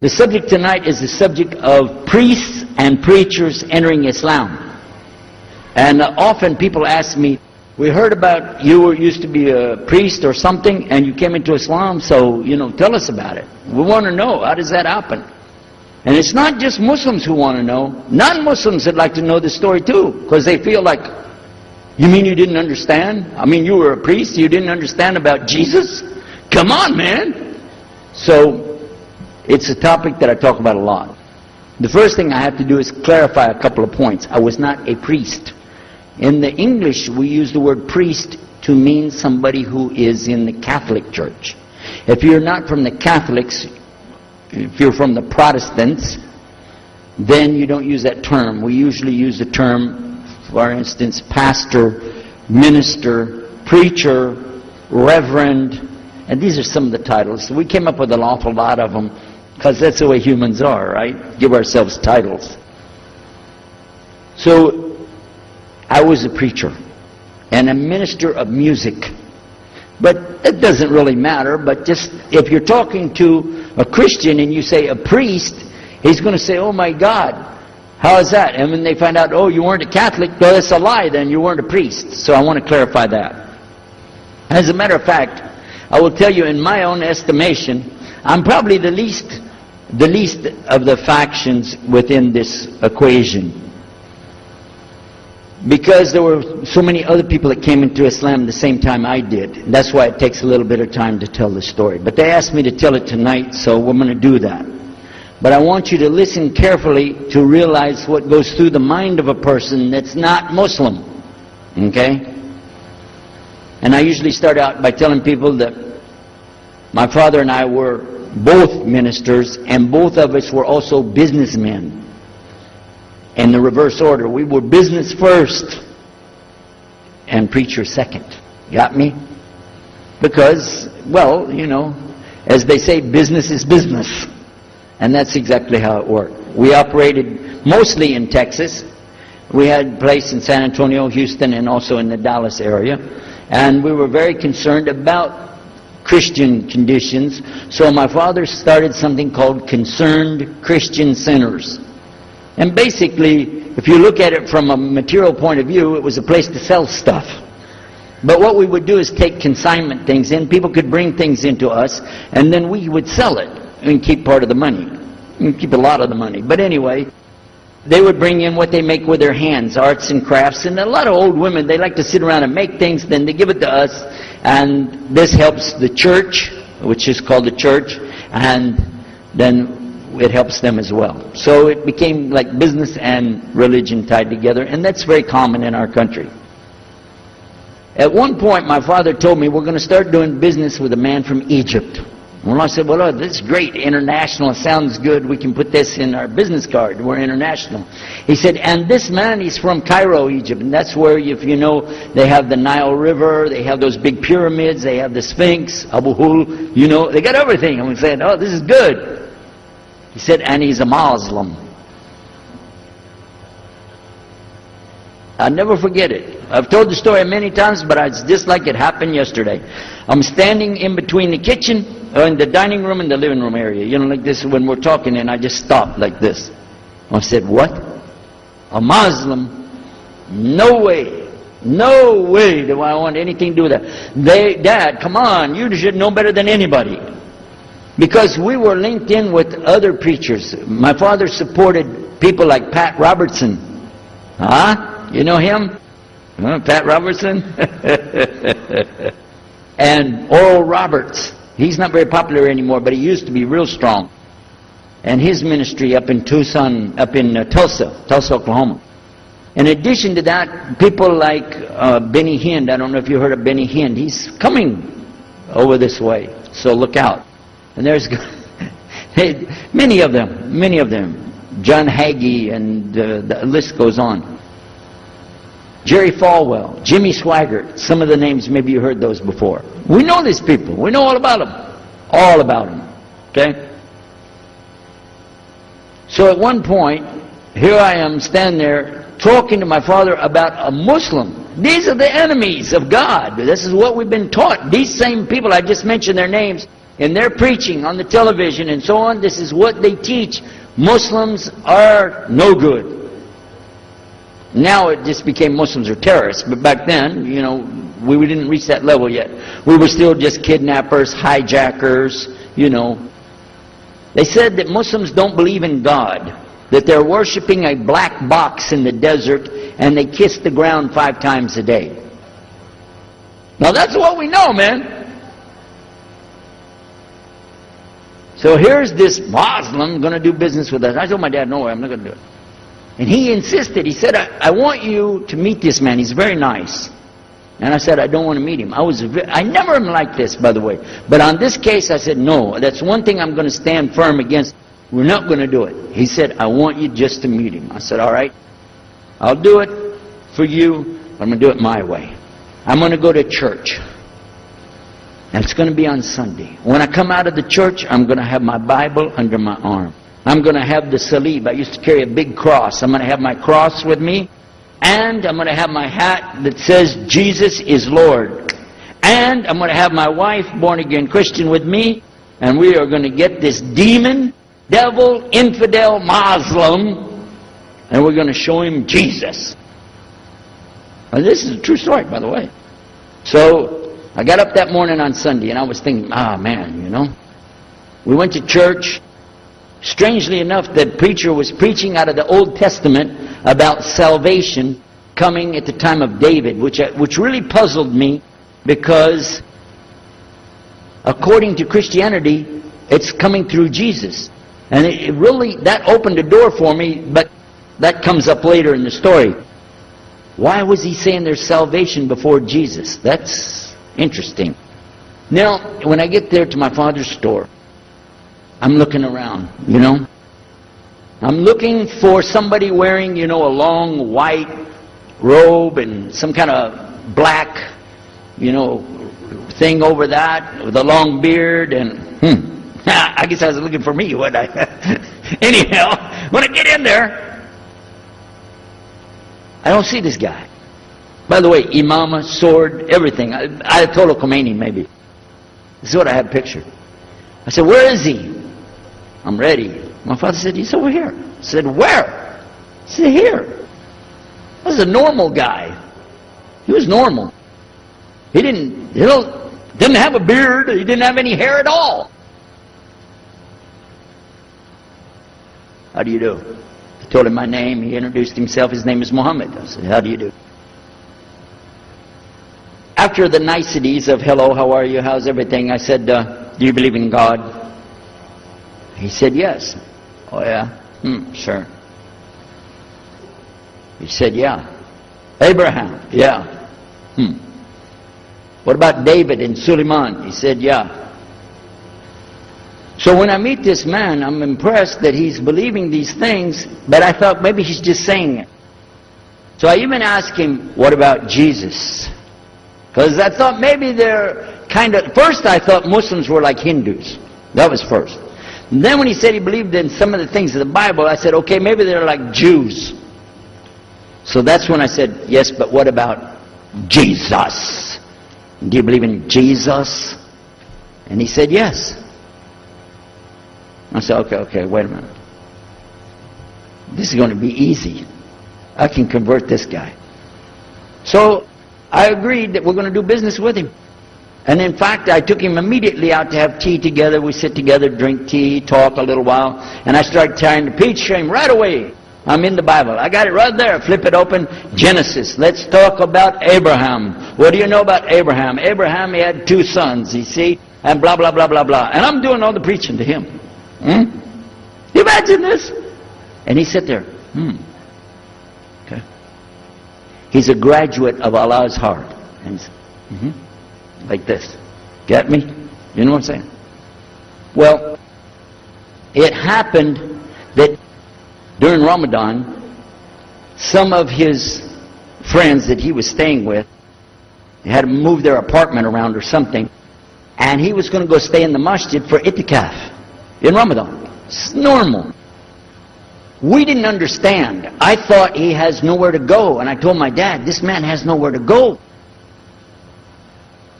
The subject tonight is the subject of priests and preachers entering Islam. And often people ask me, we heard about you used to be a priest or something and you came into Islam, so, tell us about it. We want to know, how does that happen? And it's not just Muslims who want to know. Non-Muslims would like to know the story too, because they feel like, you mean you didn't understand? I mean, you were a priest, you didn't understand about Jesus? Come on, man! So, it's a topic that I talk about a lot. The first thing I have to do is clarify a couple of points. I was not a priest. In the English, we use the word priest to mean somebody who is in the Catholic Church. If you're not from the Catholics, if you're from the Protestants, then you don't use that term. We usually use the term, for instance, pastor, minister, preacher, reverend, and these are some of the titles. We came up with an awful lot of them, because that's the way humans are, right? Give ourselves titles. So, I was a preacher and a minister of music. But it doesn't really matter, but just if you're talking to a Christian and you say a priest, he's going to say, oh my God, how is that? And when they find out, oh, you weren't a Catholic, well, that's a lie, then you weren't a priest. So I want to clarify that. As a matter of fact, I will tell you, in my own estimation, I'm probably the least of the factions within this equation, because there were so many other people that came into Islam the same time I did. That's why it takes a little bit of time to tell the story. But they asked me to tell it tonight, so we're going to do that. But I want you to listen carefully to realize what goes through the mind of a person that's not Muslim. Okay? And I usually start out by telling people that my father and I were both ministers, and both of us were also businessmen. In the reverse order. We were business first and preacher second. Got me? Because, well, as they say, business is business. And that's exactly how it worked. We operated mostly in Texas. We had a place in San Antonio, Houston, and also in the Dallas area. And we were very concerned about Christian conditions. So my father started something called Concerned Christian Centers. And basically, if you look at it from a material point of view, it was a place to sell stuff. But what we would do is take consignment things in. People could bring things into us, and then we would sell it and keep part of the money. And keep a lot of the money. But anyway, they would bring in what they make with their hands, arts and crafts. And a lot of old women, they like to sit around and make things, then they give it to us. And this helps the church, which is called the church, and then it helps them as well. So it became like business and religion tied together, and that's very common in our country. At one point, my father told me, we're going to start doing business with a man from Egypt. Well, I said, well, this is great, international, sounds good, we can put this in our business card, we're international. He said, and this man, he's from Cairo, Egypt, and that's where, if you know, they have the Nile River, they have those big pyramids, they have the Sphinx, Abu Hul, they got everything. And we said, oh, this is good. He said, and he's a Muslim. I'll never forget it. I've told the story many times, but it's just like it happened yesterday. I'm standing in between the kitchen, in the dining room and the living room area. Like this when we're talking, and I just stopped like this. I said, what? A Muslim? No way. No way do I want anything to do with that. Dad, come on, you should know better than anybody. Because we were linked in with other preachers. My father supported people like Pat Robertson. Huh? You know him? Pat Robertson? And Oral Roberts. He's not very popular anymore, but he used to be real strong. And his ministry up in Tulsa, Oklahoma. In addition to that, people like Benny Hinn. I don't know if you heard of Benny Hinn. He's coming over this way, so look out. And there's many of them. John Hagee, and the list goes on. Jerry Falwell, Jimmy Swaggart, some of the names, maybe you heard those before. We know these people. We know all about them. All about them. Okay? So at one point, here I am standing there talking to my father about a Muslim. These are the enemies of God. This is what we've been taught. These same people, I just mentioned their names, in their preaching on the television and so on, this is what they teach. Muslims are no good. Now it just became Muslims are terrorists, but back then, you know, we didn't reach that level yet. We were still just kidnappers, hijackers, you know. They said that Muslims don't believe in God, that they're worshiping a black box in the desert, and they kiss the ground 5 times a day. Now that's what we know, man. So here's this Muslim going to do business with us. I told my dad, no way, I'm not going to do it. And he insisted. He said, I want you to meet this man. He's very nice. And I said, I don't want to meet him. I never am like this, by the way. But on this case, I said, no, that's one thing I'm going to stand firm against. We're not going to do it. He said, I want you just to meet him. I said, all right, I'll do it for you, but I'm going to do it my way. I'm going to go to church. And it's going to be on Sunday. When I come out of the church, I'm going to have my Bible under my arm. I'm going to have the salib. I used to carry a big cross. I'm going to have my cross with me. And I'm going to have my hat that says, Jesus is Lord. And I'm going to have my wife, born-again Christian, with me. And we are going to get this demon, devil, infidel, Muslim, and we're going to show him Jesus. Now, this is a true story, by the way. So I got up that morning on Sunday, and I was thinking, man, you know. We went to church. Strangely enough, the preacher was preaching out of the Old Testament about salvation coming at the time of David, which really puzzled me, because according to Christianity, it's coming through Jesus. And it really, that opened the door for me, but that comes up later in the story. Why was he saying there's salvation before Jesus? That's interesting. Now, when I get there to my father's store, I'm looking around, you know. I'm looking for somebody wearing, you know, a long white robe and some kind of black, you know, thing over that with a long beard and, I guess I was looking for me, wasn't I? Anyhow, when I get in there, I don't see this guy. By the way, imama, sword, everything. Ayatollah Khomeini, maybe. This is what I had pictured. I said, where is he? I'm ready. My father said, he's over here. I said, where? He said, here. This is a normal guy. He was normal. He didn't have a beard. He didn't have any hair at all. How do you do? I told him my name. He introduced himself. His name is Muhammad. I said, how do you do? After the niceties of hello, how are you, how's everything, I said, do you believe in God? He said, yes. Oh, yeah? Sure. He said, yeah. Abraham? Yeah. What about David and Suleiman? He said, yeah. So when I meet this man, I'm impressed that he's believing these things, but I thought maybe he's just saying it. So I even asked him, what about Jesus? Because I thought maybe they're kind of... First I thought Muslims were like Hindus. That was first. And then when he said he believed in some of the things of the Bible, I said, okay, maybe they're like Jews. So that's when I said, yes, but what about Jesus? Do you believe in Jesus? And he said, yes. I said, okay, wait a minute. This is going to be easy. I can convert this guy. So I agreed that we're going to do business with him. And in fact, I took him immediately out to have tea together. We sit together, drink tea, talk a little while. And I started trying to preach to him right away. I'm in the Bible. I got it right there. Flip it open. Genesis. Let's talk about Abraham. What do you know about Abraham? Abraham, he had 2 sons, you see? And blah, blah, blah, blah, blah. And I'm doing all the preaching to him. You imagine this? And he sat there. Okay. He's a graduate of Allah's heart. And he's, like this. Get me? You know what I'm saying? Well, it happened that during Ramadan, some of his friends that he was staying with had to move their apartment around or something, and he was going to go stay in the masjid for itikaf in Ramadan. It's normal. We didn't understand. I thought he has nowhere to go, and I told my dad, this man has nowhere to go.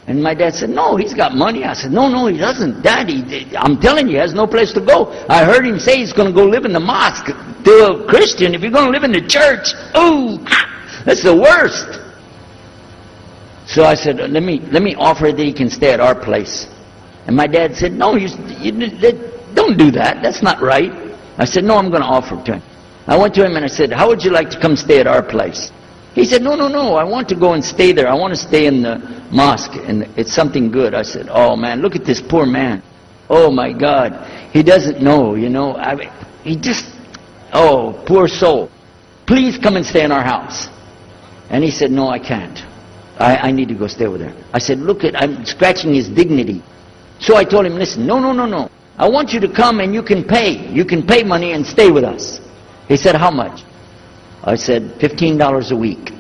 And my dad said, no, he's got money. I said, no, he doesn't. Daddy, I'm telling you, he has no place to go. I heard him say he's going to go live in the mosque. To a Christian, if you're going to live in the church, ooh, that's the worst. So I said, let me offer that he can stay at our place. And my dad said, no, you don't do that. That's not right. I said, no, I'm going to offer it to him. I went to him and I said, how would you like to come stay at our place? He said, no, I want to go and stay there. I want to stay in the mosque, and it's something good. I said, oh man, look at this poor man. Oh my God. He doesn't know, you know. He just, oh, poor soul. Please come and stay in our house. And he said, no, I can't. I need to go stay with her. I said, look, I'm scratching his dignity. So I told him, listen, no. I want you to come and you can pay. You can pay money and stay with us. He said, how much? I said, $15 a week.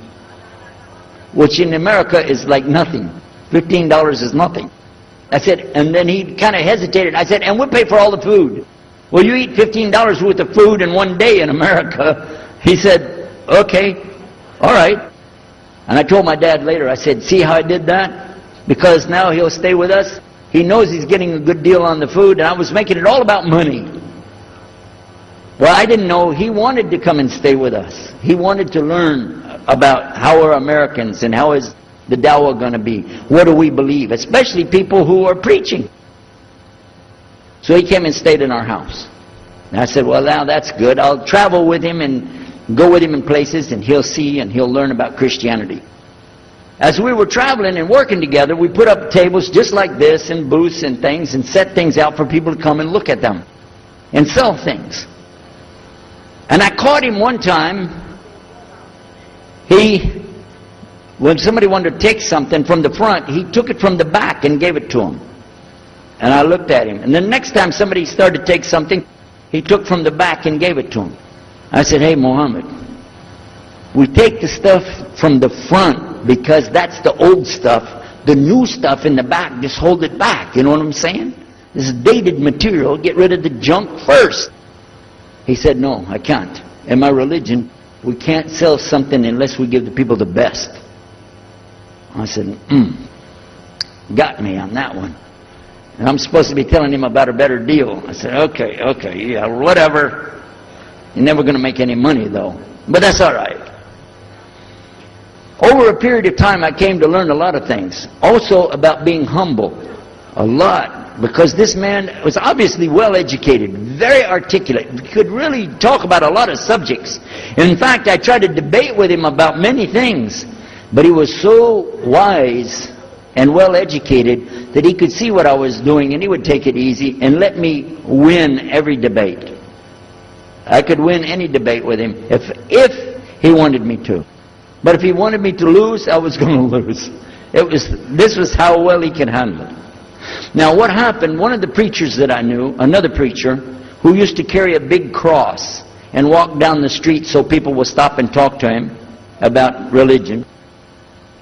Which in America is like nothing. $15 is nothing. I said, and then he kind of hesitated. I said, and we'll pay for all the food. Well, you eat $15 worth of food in one day in America. He said, okay, all right. And I told my dad later, I said, see how I did that? Because now he'll stay with us. He knows he's getting a good deal on the food, and I was making it all about money. Well, I didn't know he wanted to come and stay with us. He wanted to learn about how we're Americans and how is the dawah going to be. What do we believe? Especially people who are preaching. So he came and stayed in our house. And I said, well, now that's good. I'll travel with him and go with him in places, and he'll see and he'll learn about Christianity. As we were traveling and working together, we put up tables just like this and booths and things and set things out for people to come and look at them and sell things. And I caught him one time. When somebody wanted to take something from the front, he took it from the back and gave it to him. And I looked at him. And the next time somebody started to take something, he took from the back and gave it to him. I said, hey, Muhammad, we take the stuff from the front because that's the old stuff. The new stuff in the back, just hold it back. You know what I'm saying? This is dated material. Get rid of the junk first. He said, no, I can't. In my religion, we can't sell something unless we give the people the best. I said, got me on that one. And I'm supposed to be telling him about a better deal. I said, okay, yeah, whatever. You're never going to make any money, though. But that's all right. Over a period of time, I came to learn a lot of things. Also about being humble. A lot. Because this man was obviously well educated, very articulate, could really talk about a lot of subjects. In fact, I tried to debate with him about many things, but he was so wise and well educated that he could see what I was doing and he would take it easy and let me win every debate. I could win any debate with him if he wanted me to. But if he wanted me to lose, I was going to lose. This was how well he could handle it. Now what happened, one of the preachers that I knew, another preacher, who used to carry a big cross and walk down the street so people would stop and talk to him about religion,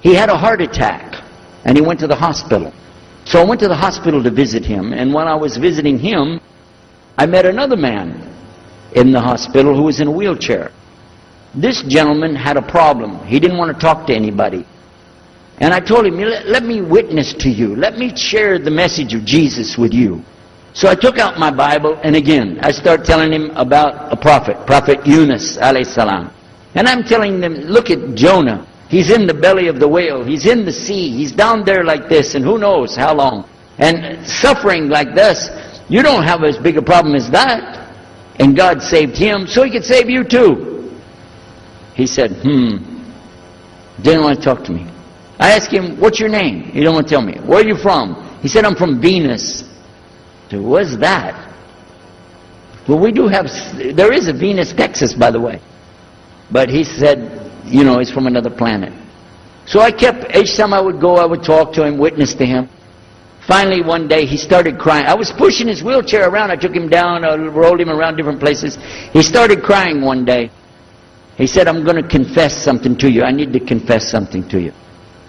he had a heart attack and he went to the hospital. So I went to the hospital to visit him, and when I was visiting him, I met another man in the hospital who was in a wheelchair. This gentleman had a problem. He didn't want to talk to anybody. And I told him, let me witness to you. Let me share the message of Jesus with you. So I took out my Bible, and again, I started telling him about a Prophet Yunus, alayhi salam. And I'm telling them, look at Jonah. He's in the belly of the whale. He's in the sea. He's down there like this, and who knows how long. And suffering like this, you don't have as big a problem as that. And God saved him, so he could save you too. He said, didn't want to talk to me. I asked him, what's your name? He didn't want to tell me. Where are you from? He said, I'm from Venus. I said, what's that? Well, we do have, there is a Venus, Texas, by the way. But he said, you know, he's from another planet. So I kept, each time I would go, I would talk to him, witness to him. Finally, one day, he started crying. I was pushing his wheelchair around. I took him down, I rolled him around different places. He started crying one day. He said, I'm going to confess something to you. I need to confess something to you.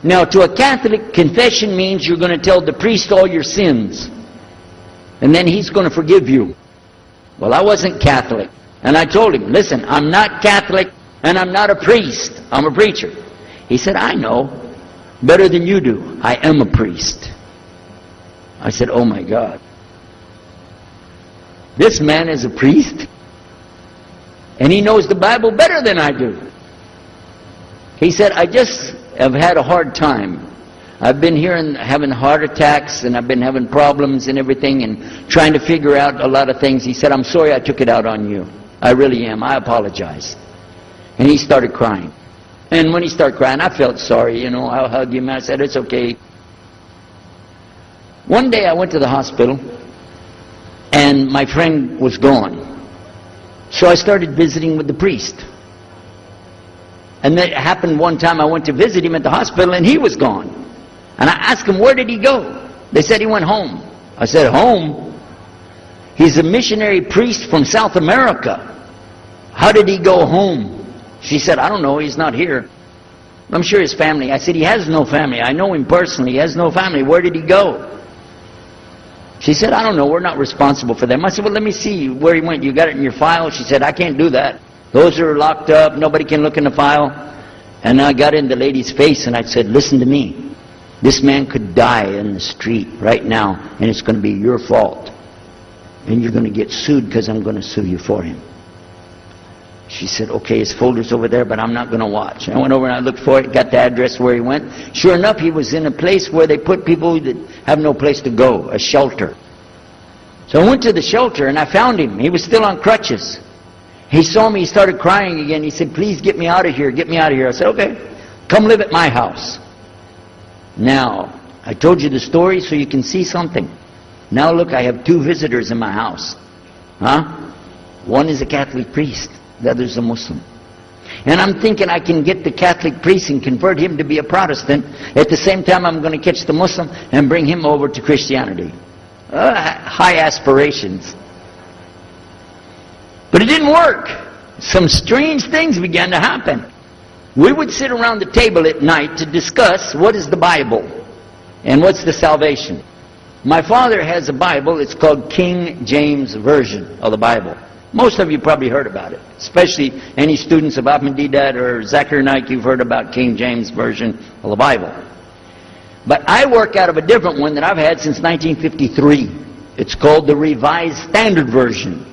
Now, to a Catholic, confession means you're going to tell the priest all your sins. And then he's going to forgive you. Well, I wasn't Catholic. And I told him, listen, I'm not Catholic and I'm not a priest. I'm a preacher. He said, I know. better than you do. I am a priest. I said, oh my God. This man is a priest, and he knows the Bible better than I do. He said, I just have had a hard time. I've been here and having heart attacks, and I've been having problems and everything, and trying to figure out a lot of things. He said, I'm sorry I took it out on you. I really am. I apologize. And he started crying. And when he started crying, I felt sorry, you know. I hugged him. I said, it's okay. One day I went to the hospital, and my friend was gone. So I started visiting with the priest. And that happened one time. I went to visit him at the hospital, and he was gone. And I asked him, where did he go? They said he went home. I said, home? He's a missionary priest from South America. How did he go home? She said, I don't know, he's not here. I'm sure his family. I said, he has no family. I know him personally. He has no family. Where did he go? She said, I don't know, we're not responsible for them. I said, well, let me see where he went. You got it in your file? She said, I can't do that. Those are locked up. Nobody can look in the file. And I got in the lady's face and I said, listen to me. This man could die in the street right now, and it's going to be your fault. And you're going to get sued because I'm going to sue you for him. She said, okay, his folder's over there, but I'm not going to watch. I went over and I looked for it, got the address where he went. Sure enough, he was in a place where they put people that have no place to go, a shelter. So I went to the shelter and I found him. He was still on crutches. He saw me, he started crying again. He said, please get me out of here, get me out of here. I said, okay, come live at my house. Now, I told you the story so you can see something. Now look, I have 2 visitors in my house. One is a Catholic priest. The other is a Muslim. And I'm thinking I can get the Catholic priest and convert him to be a Protestant. At the same time, I'm going to catch the Muslim and bring him over to Christianity. High aspirations. But it didn't work. Some strange things began to happen. We would sit around the table at night to discuss what is the Bible and what's the salvation. My father has a Bible. It's called King James Version of the Bible. Most of you probably heard about it, especially any students of Ahmadiyya or Zakir Naik. You've heard about King James Version of the Bible. But I work out of a different one that I've had since 1953. It's called the Revised Standard Version.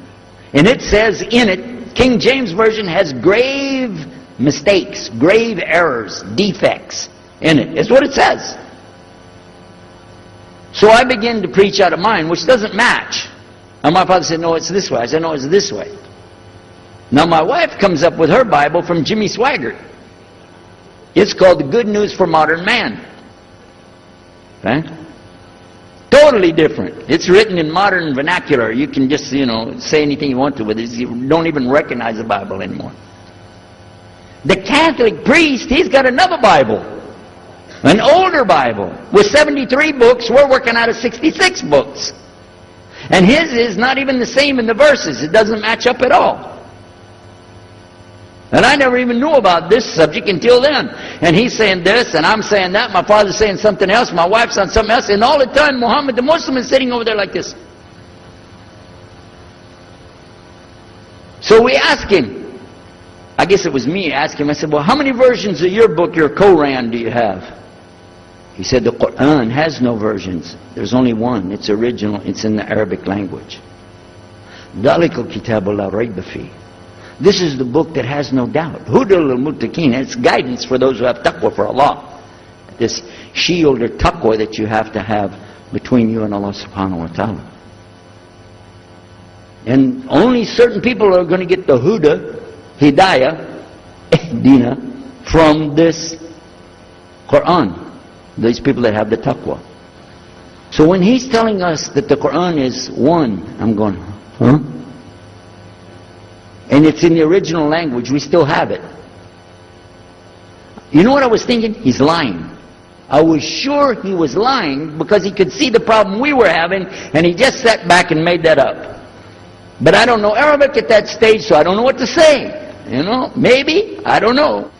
And it says in it, King James Version has grave mistakes, grave errors, defects in it. It's what it says. So I begin to preach out of mine, which doesn't match. And my father said, no, it's this way. I said, no, it's this way. Now my wife comes up with her Bible from Jimmy Swaggart. It's called The Good News for Modern Man. Okay? Totally different. It's written in modern vernacular. You can just, say anything you want to with it. You don't even recognize the Bible anymore. The Catholic priest, he's got another Bible. An older Bible with 73 books. We're working out of 66 books. And his is not even the same in the verses. It doesn't match up at all. And I never even knew about this subject until then. And he's saying this, and I'm saying that. My father's saying something else. My wife's on something else. And all the time, Muhammad the Muslim is sitting over there like this. So we asked him. I guess it was me asked him. I said, well, how many versions of your book, your Quran, do you have? He said, the Quran has no versions. There's only one. It's original. It's in the Arabic language. ذَلِكَ الْكِتَابُ لَا رَيْبَ فِيهِ. This is the book that has no doubt. هُدًى لِلْمُتَّقِينَ. It's guidance for those who have taqwa for Allah. This shield or taqwa that you have to have between you and Allah subhanahu wa ta'ala. And only certain people are going to get the huda, hidayah, dina, from this Quran. These people that have the taqwa. So when he's telling us that the Quran is one, I'm going, huh? And it's in the original language, we still have it. You know what I was thinking? He's lying. I was sure he was lying because he could see the problem we were having, and he just sat back and made that up. But I don't know Arabic at that stage, so I don't know what to say. Maybe, I don't know.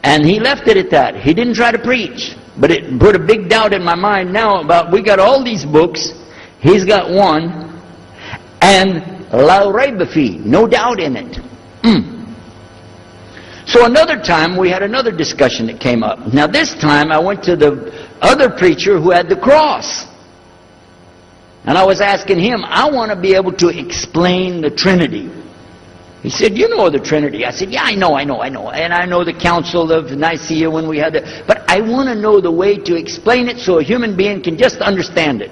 And he left it at that. He didn't try to preach. But it put a big doubt in my mind now about, we got all these books, he's got one, and la rayba fi, no doubt in it. So another time we had another discussion that came up. Now this time I went to the other preacher who had the cross. And I was asking him, I want to be able to explain the Trinity. He said, you know the Trinity. I said, yeah, I know. And I know the Council of Nicaea when we had it. But I want to know the way to explain it so a human being can just understand it.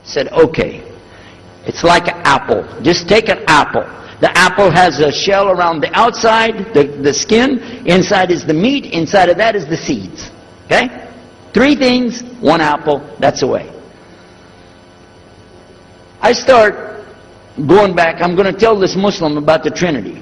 Said, okay, it's like an apple. Just take an apple. The apple has a shell around the outside, the skin. Inside is the meat. Inside of that is the seeds. Okay? 3 things, 1 apple. That's the way. I start going back. I'm going to tell this Muslim about the Trinity.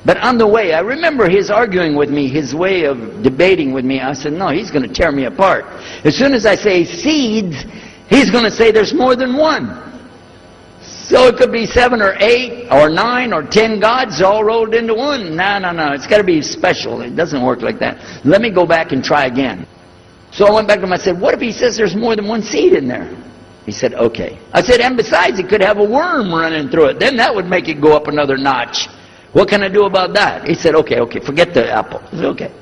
But on the way, I remember his arguing with me, his way of debating with me. I said, no, he's going to tear me apart. As soon as I say seeds, he's going to say there's more than 1. So it could be 7 or 8 or 9 or 10 gods all rolled into one. No. It's got to be special. It doesn't work like that. Let me go back and try again. So I went back to him. I said, what if he says there's more than 1 seed in there? He said, okay. I said, and besides, it could have a worm running through it. Then that would make it go up another notch. What can I do about that? He said, okay, forget the apple. I said, okay.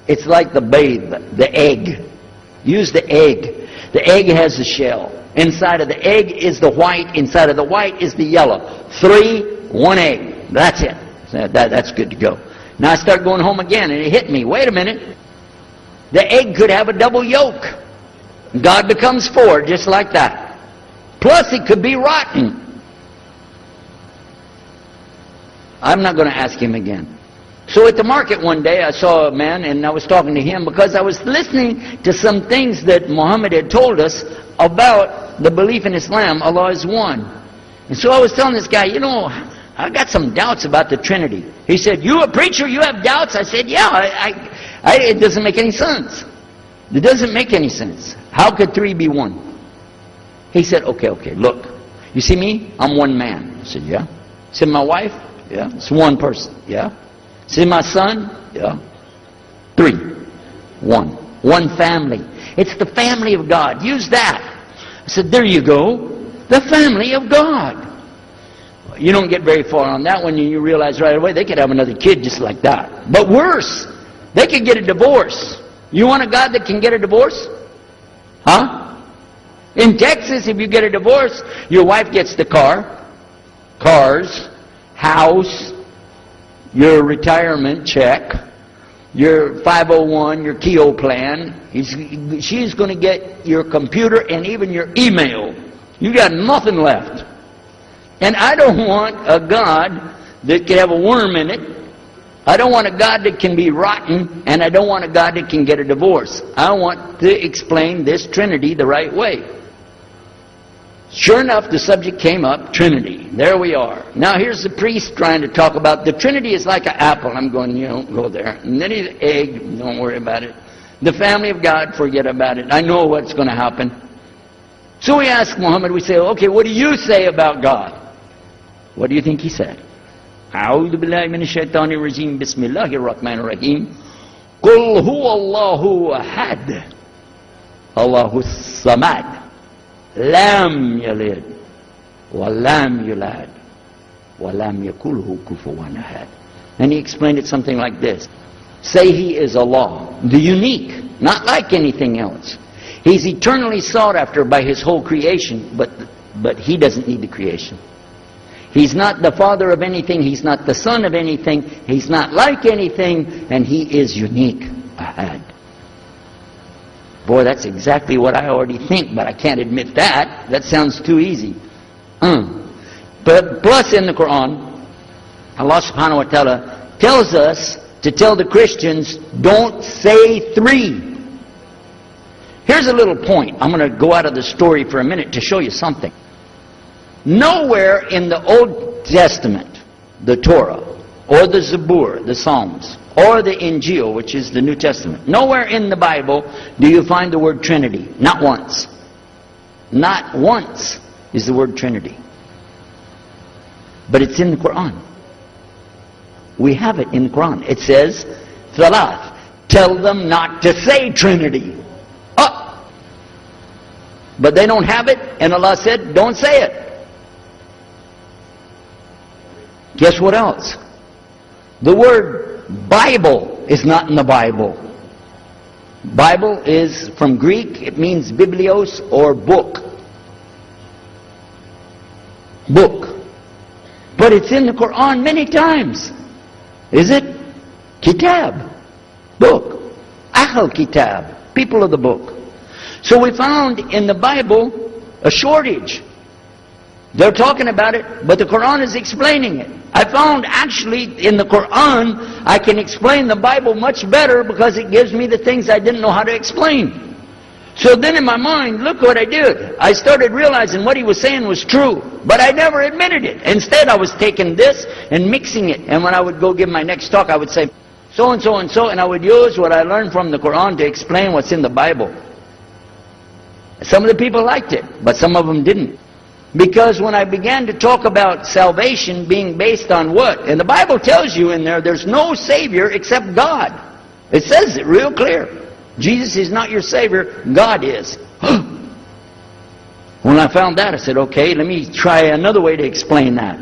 It's like the babe, the egg. Use the egg. The egg has the shell. Inside of the egg is the white. Inside of the white is the yellow. 3, 1 egg. That's it. That's good to go. Now I start going home again, and it hit me. Wait a minute. The egg could have a double yolk. God becomes 4, just like that. Plus it could be rotten. I'm not going to ask him again. So at the market one day, I saw a man, and I was talking to him because I was listening to some things that Muhammad had told us about the belief in Islam, Allah is one. And so I was telling this guy, you know, I got some doubts about the Trinity. He said, you a preacher, you have doubts? I said, yeah, it doesn't make any sense. It doesn't make any sense. How could 3 be 1? He said, okay, look. You see me? I'm one man. I said, yeah. See my wife? Yeah. It's one person. Yeah. See my son? Yeah. 3. 1. One family. It's the family of God. Use that. I said, there you go. The family of God. You don't get very far on that one, and you realize right away they could have another kid just like that. But worse, they could get a divorce. You want a God that can get a divorce? Huh? In Texas, if you get a divorce, your wife gets the cars, house, your retirement check, your 501, your KEO plan. She's going to get your computer and even your email. You got nothing left. And I don't want a God that can have a worm in it. I don't want a God that can be rotten, and I don't want a God that can get a divorce. I want to explain this Trinity the right way. Sure enough, the subject came up, Trinity. There we are. Now here's the priest trying to talk about the Trinity is like an apple. I'm going, you don't go there. And then he's the egg, don't worry about it. The family of God, forget about it. I know what's going to happen. So we ask Muhammad, we say, okay, what do you say about God? What do you think he said? أعوذ بالله من الشيطان الرجيم بسم الله الرحمن الرحيم قل هو الله أحد الله الصمد لم يلد ولم يولد ولم يكن له كفوا أحد. And he explained it something like this. Say he is Allah, the unique, not like anything else. He's eternally sought after by his whole creation, but he doesn't need the creation. He's not the father of anything, he's not the son of anything, he's not like anything, and he is unique. Ahad. Boy, that's exactly what I already think, but I can't admit that. That sounds too easy. But plus in the Quran, Allah subhanahu wa ta'ala tells us to tell the Christians, don't say 3. Here's a little point. I'm going to go out of the story for a minute to show you something. Nowhere in the Old Testament, the Torah, or the Zabur, the Psalms, or the Injil, which is the New Testament. Nowhere in the Bible do you find the word Trinity. Not once. Not once is the word Trinity. But it's in the Quran. We have it in the Quran. It says, Thalath. Tell them not to say Trinity. Oh! But they don't have it, and Allah said, don't say it. Guess what else? The word Bible is not in the Bible. Bible is from Greek, it means biblios or book. Book. But it's in the Quran many times. Is it? Kitab. Book. Ahl Kitab. People of the book. So we found in the Bible a shortage. They're talking about it, but the Quran is explaining it. I found actually in the Quran, I can explain the Bible much better because it gives me the things I didn't know how to explain. So then in my mind, look what I did. I started realizing what he was saying was true, but I never admitted it. Instead, I was taking this and mixing it. And when I would go give my next talk, I would say, so and so and so, and I would use what I learned from the Quran to explain what's in the Bible. Some of the people liked it, but some of them didn't. Because when I began to talk about salvation being based on what? And the Bible tells you in there, there's no Savior except God. It says it real clear. Jesus is not your Savior, God is. When I found that, I said, okay, let me try another way to explain that.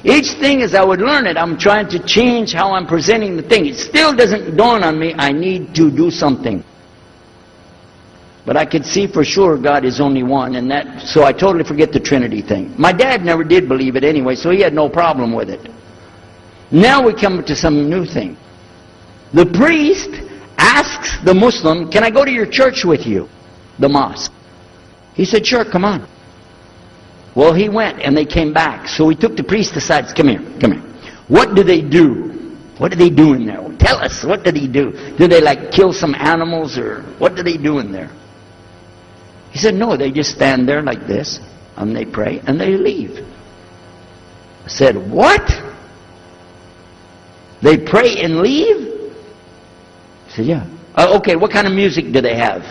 Each thing as I would learn it, I'm trying to change how I'm presenting the thing. It still doesn't dawn on me, I need to do something. But I could see for sure God is only one, and that, so I totally forget the Trinity thing. My dad never did believe it anyway, so he had no problem with it. Now we come to some new thing. The priest asks the Muslim, can I go to your church with you? The mosque. He said, sure, come on. Well, he went, and they came back. So he took the priest aside, come here, come here. What do they do? What do they do in there? Tell us, what did he do? Do they like kill some animals, or what do they do in there? He said, no, they just stand there like this, and they pray, and they leave. I said, what? They pray and leave? He said, yeah. Okay, what kind of music do they have?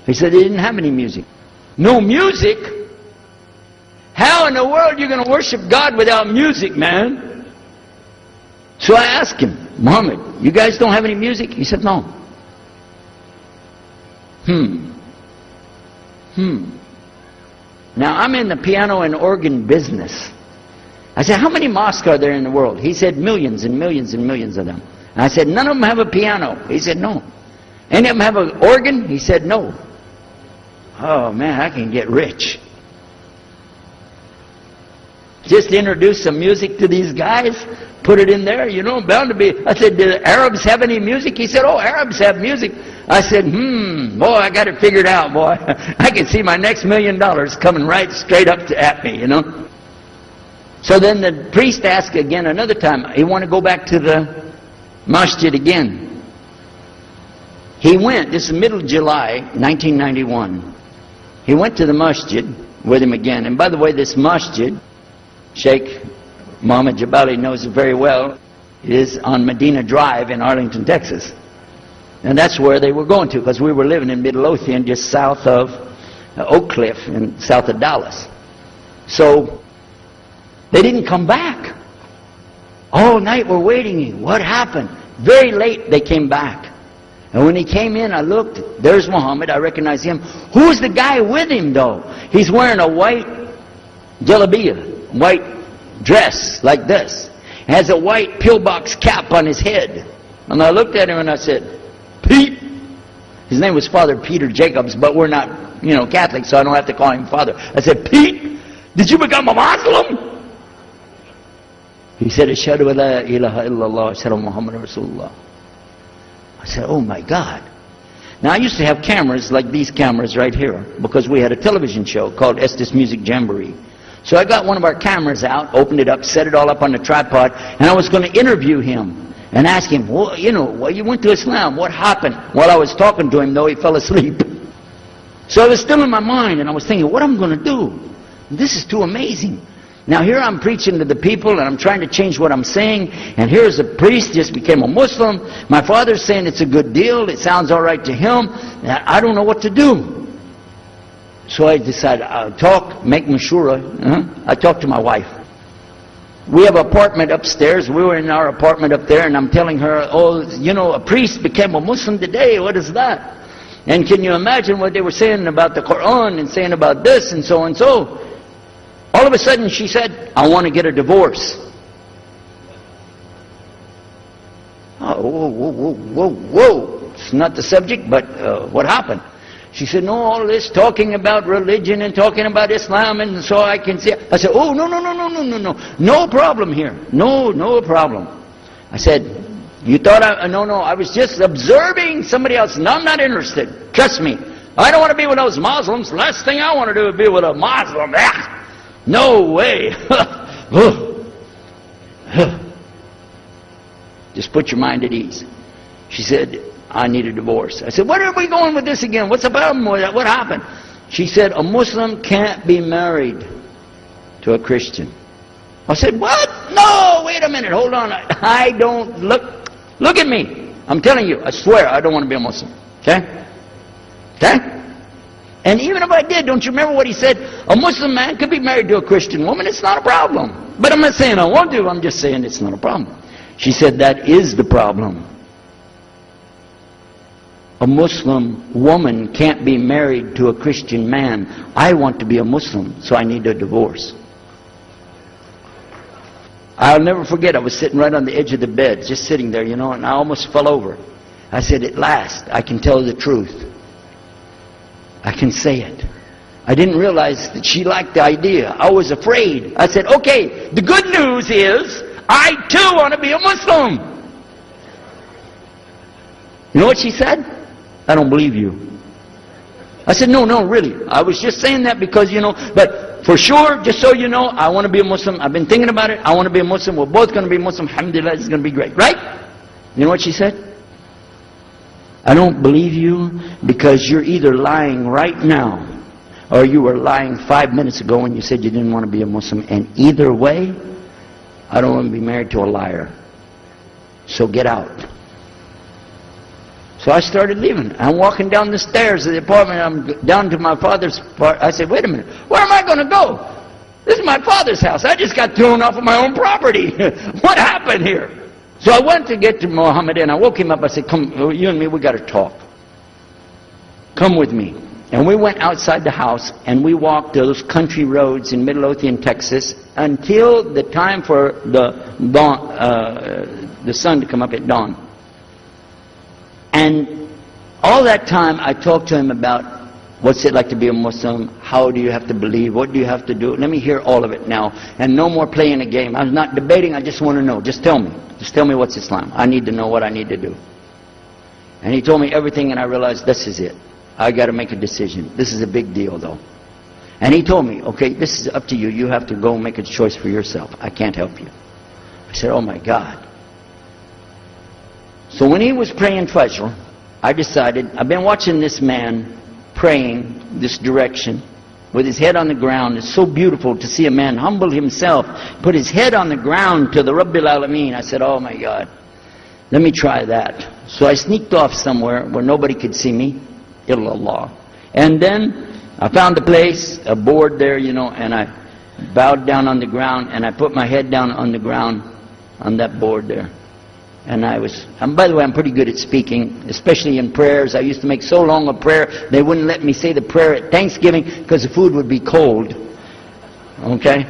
He said, they didn't have any music. No music? How in the world are you going to worship God without music, man? So I asked him, Muhammad, you guys don't have any music? He said, no. Now, I'm in the piano and organ business. I said, how many mosques are there in the world? He said, millions and millions and millions of them. And I said, none of them have a piano. He said, no. Any of them have an organ? He said, no. Oh, man, I can get rich. Just introduce some music to these guys, put it in there, you know, bound to be. I said, do the Arabs have any music? He said, oh, Arabs have music. I said, boy, I got it figured out, boy. I can see my next $1 million coming right straight up at me, you know. So then the priest asked again another time, he wanted to go back to the masjid again. He went, this is middle of July, 1991. He went to the masjid with him again. And by the way, this masjid, Sheikh Mohammed Jabali knows it very well, is on Medina Drive in Arlington, Texas. And that's where they were going to, because we were living in Midlothian, just south of Oak Cliff and south of Dallas. So they didn't come back. All night we're waiting. What happened? Very late they came back. And when he came in, I looked. There's Muhammad. I recognize him. Who's the guy with him, though? He's wearing a white jalabiyah, white dress like this. Has a white pillbox cap on his head. And I looked at him and I said, Pete. His name was Father Peter Jacobs, but we're not, you know, Catholic, so I don't have to call him Father. I said, Pete, did you become a Muslim? He said, Ashhadu an la ilaha illallah, Ashhadu Muhammad Rasulullah. I said, oh my God. Now I used to have cameras like these cameras right here, because we had a television show called Estes Music Jamboree. So I got one of our cameras out, opened it up, set it all up on the tripod, and I was going to interview him and ask him, well, you know, well, you went to Islam, what happened? While I was talking to him, though, he fell asleep. So it was still in my mind, and I was thinking, what am I going to do? This is too amazing. Now here I'm preaching to the people and I'm trying to change what I'm saying, and here's a priest just became a Muslim. My father's saying it's a good deal, it sounds all right to him, and I don't know what to do. So I decided I'll talk, make mashura. I talked to my wife. We have an apartment upstairs. We were in our apartment up there, and I'm telling her, oh, you know, a priest became a Muslim today. What is that? And can you imagine what they were saying about the Quran and saying about this and so and so? All of a sudden she said, I want to get a divorce. Oh, whoa. It's not the subject, but what happened? She said, no, all this talking about religion and talking about Islam, and so I can see. I said, oh, no. No problem here. No problem. I said, you thought no, I was just observing somebody else. No, I'm not interested. Trust me. I don't want to be with those Muslims. Last thing I want to do is be with a Muslim. No way. Just put your mind at ease. She said, I need a divorce. I said, where are we going with this again? What's the problem with that? What happened? She said, a Muslim can't be married to a Christian. I said, what? No, wait a minute, hold on. I don't, look at me. I'm telling you, I swear I don't want to be a Muslim. Okay? Okay? And even if I did, don't you remember what he said? A Muslim man could be married to a Christian woman, it's not a problem. But I'm not saying I won't do, I'm just saying it's not a problem. She said, that is the problem. A Muslim woman can't be married to a Christian man. I want to be a Muslim, so I need a divorce. I'll never forget, I was sitting right on the edge of the bed, just sitting there, you know, and I almost fell over. I said, at last, I can tell the truth. I can say it. I didn't realize that she liked the idea. I was afraid. I said, okay, the good news is, I too want to be a Muslim. You know what she said? I don't believe you. I said, no, really. I was just saying that because, you know, but for sure, just so you know, I want to be a Muslim. I've been thinking about it. I want to be a Muslim. We're both going to be Muslim. Alhamdulillah, it's going to be great. Right? You know what she said? I don't believe you because you're either lying right now or you were lying 5 minutes ago when you said you didn't want to be a Muslim. And either way, I don't want to be married to a liar. So get out. So I started leaving. I'm walking down the stairs of the apartment. I'm down to my father's part. I said, wait a minute. Where am I going to go? This is my father's house. I just got thrown off of my own property. What happened here? So I went to get to Muhammad and I woke him up. I said, come, you and me, we got to talk. Come with me. And we went outside the house and we walked those country roads in Midlothian, Texas until the time for the sun to come up at dawn. And all that time I talked to him about what's it like to be a Muslim, how do you have to believe, what do you have to do. Let me hear all of it now. And no more playing a game. I'm not debating, I just want to know. Just tell me. Just tell me what's Islam. I need to know what I need to do. And he told me everything and I realized this is it. I got to make a decision. This is a big deal though. And he told me, okay, this is up to you. You have to go make a choice for yourself. I can't help you. I said, oh my God. So when he was praying Fajr, I decided, I've been watching this man praying this direction with his head on the ground. It's so beautiful to see a man humble himself, put his head on the ground to the Rabbil Alameen. I said, oh my God, let me try that. So I sneaked off somewhere where nobody could see me, illallah. And then I found a place, a board there, you know, and I bowed down on the ground and I put my head down on the ground on that board there. And by the way, I'm pretty good at speaking, especially in prayers. I used to make so long a prayer, they wouldn't let me say the prayer at Thanksgiving because the food would be cold. Okay?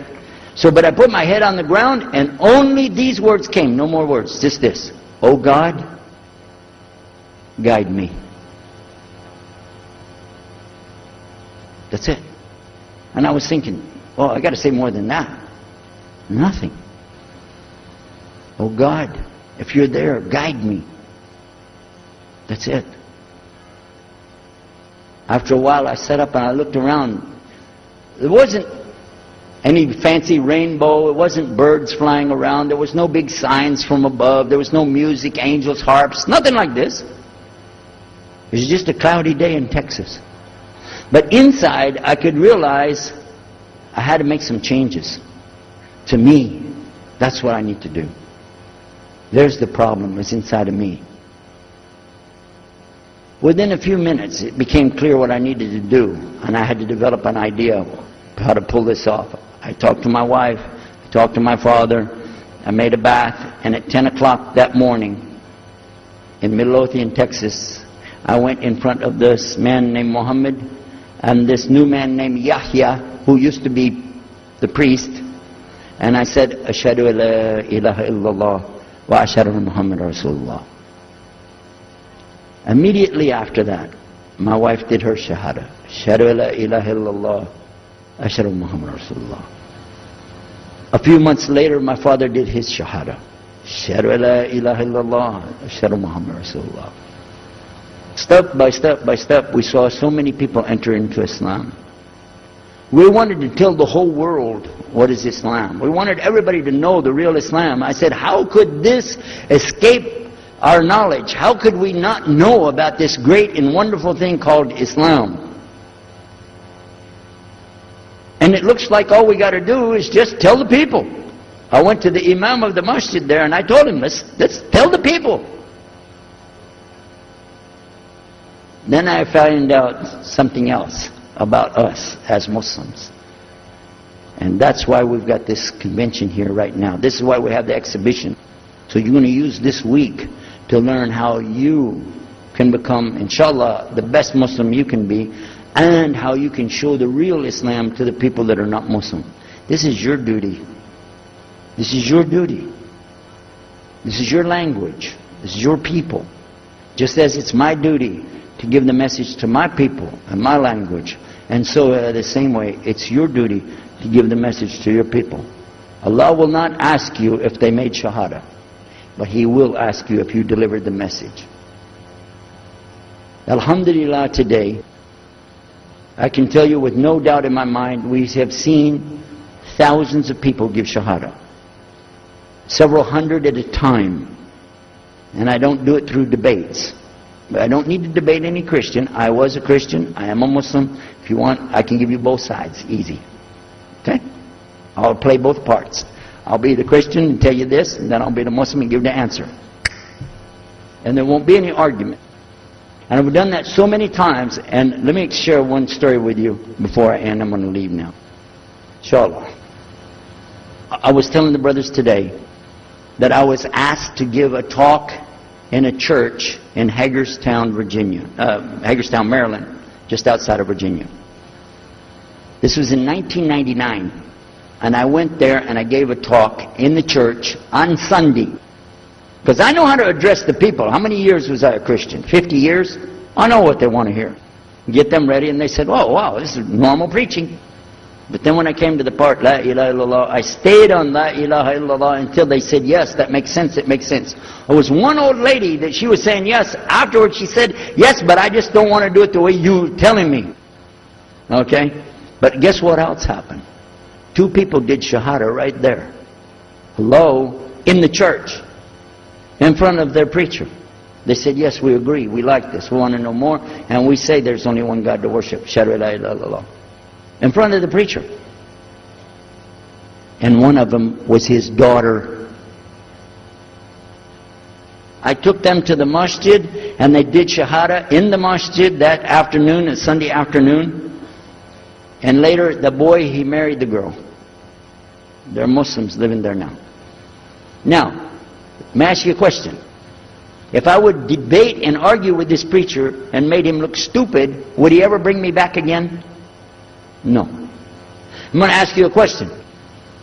So, but I put my head on the ground and only these words came, no more words, just this. Oh God, guide me. That's it. And I was thinking, well, I got to say more than that. Nothing. Oh God, if you're there, guide me. That's it. After a while, I sat up and I looked around. There wasn't any fancy rainbow. It wasn't birds flying around. There was no big signs from above. There was no music, angels, harps, nothing like this. It was just a cloudy day in Texas. But inside, I could realize I had to make some changes. to me, that's what I need to do. There's the problem. It's inside of me. Within a few minutes, it became clear what I needed to do, and I had to develop an idea of how to pull this off. I talked to my wife, I talked to my father, I made a bath, and at 10 o'clock that morning, in Midlothian, Texas, I went in front of this man named Muhammad, and this new man named Yahya, who used to be the priest, and I said, Ashhadu an la ilaha illallah wa ashhadu anna Muhammad Rasulullah. Immediately after that, my wife did her shahada. Ashhadu an la ilaha illallah, ashhadu anna Muhammad Rasulullah. A few months later, my father did his shahada. Ashhadu an la ilaha illallah, ashhadu anna Muhammad Rasulullah. Step by step by step, we saw so many people enter into Islam. We wanted to tell the whole world what is Islam. We wanted everybody to know the real Islam. I said, how could this escape our knowledge? How could we not know about this great and wonderful thing called Islam? And it looks like all we got to do is just tell the people. I went to the imam of the masjid there and I told him, let's tell the people. Then I found out something else about us as Muslims. And that's why we've got this convention here right now. This is why we have the exhibition. So you're going to use this week to learn how you can become, inshallah, the best Muslim you can be, and how you can show the real Islam to the people that are not Muslim. This is your duty. This is your duty. This is your language. This is your people. Just as it's my duty to give the message to my people and my language. And so the same way, it's your duty to give the message to your people. Allah will not ask you if they made shahada, but He will ask you if you delivered the message. Alhamdulillah, today, I can tell you with no doubt in my mind, we have seen thousands of people give shahada. Several hundred at a time. And I don't do it through debates. I don't need to debate any Christian. I was a Christian. I am a Muslim. If you want, I can give you both sides. Easy. Okay? I'll play both parts. I'll be the Christian and tell you this, and then I'll be the Muslim and give the answer. And there won't be any argument. And I've done that so many times. And let me share one story with you before I end. I'm going to leave now. Inshallah. I was telling the brothers today that I was asked to give a talk in a church in Hagerstown, Maryland, just outside of Virginia. This was in 1999. And I went there and I gave a talk in the church on Sunday. Because I know how to address the people. How many years was I a Christian? 50 years? I know what they want to hear. Get them ready, and they said, oh, wow, this is normal preaching. But then when I came to the part, La ilaha illallah, I stayed on La ilaha illallah until they said, yes, that makes sense, it makes sense. There was one old lady that she was saying yes. Afterwards she said, yes, but I just don't want to do it the way you're telling me. Okay? But guess what else happened? 2 people did shahada right there. Hello? In the church. In front of their preacher. They said, yes, we agree, we like this, we want to know more, and we say there's only one God to worship. Shahadu la ilaha illallah. In front of the preacher. And one of them was his daughter. I took them to the masjid and they did shahada in the masjid that afternoon, a Sunday afternoon. And later the boy, he married the girl. They're Muslims living there now. Now, may I ask you a question? If I would debate and argue with this preacher and made him look stupid, would he ever bring me back again? No. I'm going to ask you a question.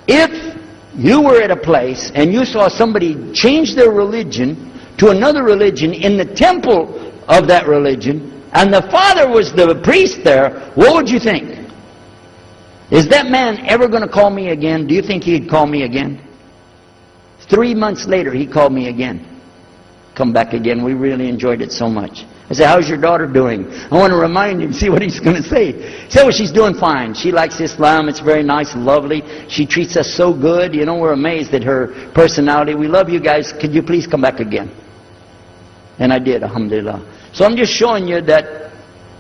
If you were at a place and you saw somebody change their religion to another religion in the temple of that religion, and the father was the priest there, what would you think? Is that man ever going to call me again? Do you think he'd call me again? 3 months later, he called me again. Come back again. We really enjoyed it so much. I said, how's your daughter doing? I want to remind him, see what he's going to say. He said, well, she's doing fine. She likes Islam. It's very nice and lovely. She treats us so good. You know, we're amazed at her personality. We love you guys. Could you please come back again? And I did, alhamdulillah. So I'm just showing you that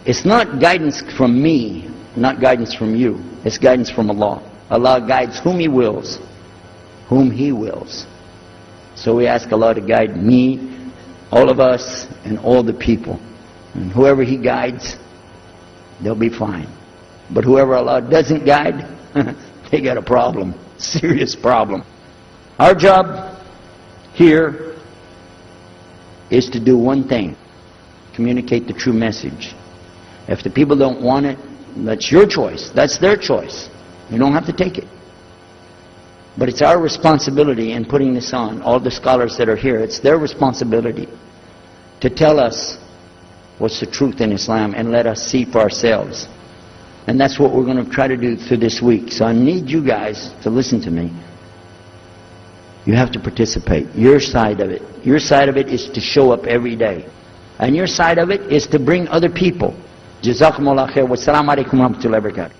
it's not guidance from me, not guidance from you. It's guidance from Allah. Allah guides whom He wills. whom He wills. So we ask Allah to guide me, all of us, and all the people. And whoever He guides, they'll be fine. But whoever Allah doesn't guide, they got a problem, serious problem. Our job here is to do one thing: communicate the true message. If the people don't want it, that's your choice. That's their choice. You don't have to take it. But it's our responsibility in putting this on, all the scholars that are here, it's their responsibility to tell us what's the truth in Islam and let us see for ourselves. And that's what we're going to try to do through this week. So I need you guys to listen to me. You have to participate. Your side of it. Your side of it is to show up every day. And your side of it is to bring other people. Jazakumullah khair. Wassalamu alaikum wa rahmatullahi wa barakatuh.